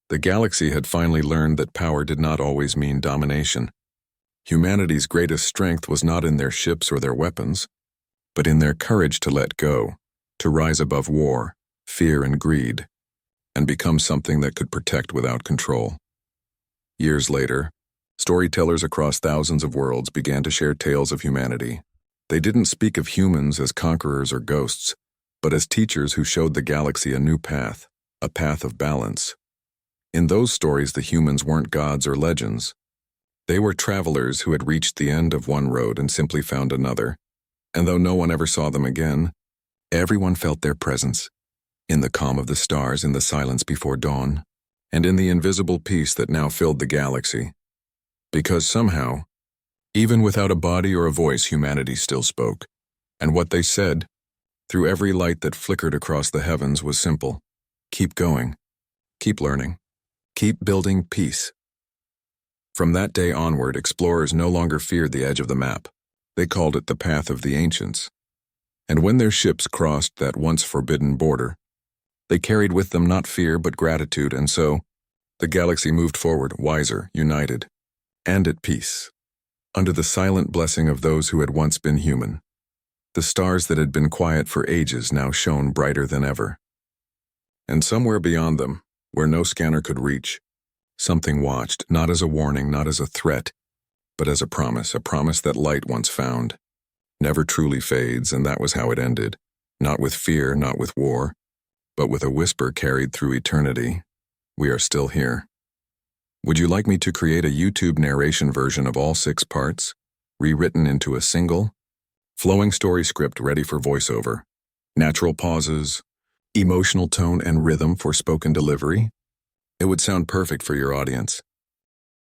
The galaxy had finally learned that power did not always mean domination. Humanity's greatest strength was not in their ships or their weapons, but in their courage to let go, to rise above war, fear, and greed, and become something that could protect without control. Years later, storytellers across thousands of worlds began to share tales of humanity. They didn't speak of humans as conquerors or ghosts, but as teachers who showed the galaxy a new path, a path of balance. In those stories, the humans weren't gods or legends. They were travelers who had reached the end of one road and simply found another. And though no one ever saw them again, everyone felt their presence, in the calm of the stars, in the silence before dawn, and in the invisible peace that now filled the galaxy. Because somehow, even without a body or a voice, humanity still spoke. And what they said, through every light that flickered across the heavens, was simple. Keep going. Keep learning. Keep building peace. From that day onward, explorers no longer feared the edge of the map. They called it the Path of the Ancients. And when their ships crossed that once forbidden border, they carried with them not fear but gratitude, and so the galaxy moved forward, wiser, united, and at peace, under the silent blessing of those who had once been human. The stars that had been quiet for ages now shone brighter than ever. And somewhere beyond them, where no scanner could reach, something watched, not as a warning, not as a threat, but as a promise that light once found never truly fades, and that was how it ended. Not with fear, not with war, but with a whisper carried through eternity. We are still here. Would you like me to create a YouTube narration version of all 6 parts, rewritten into a single, flowing story script ready for voiceover, natural pauses, emotional tone and rhythm for spoken delivery? It would sound perfect for your audience.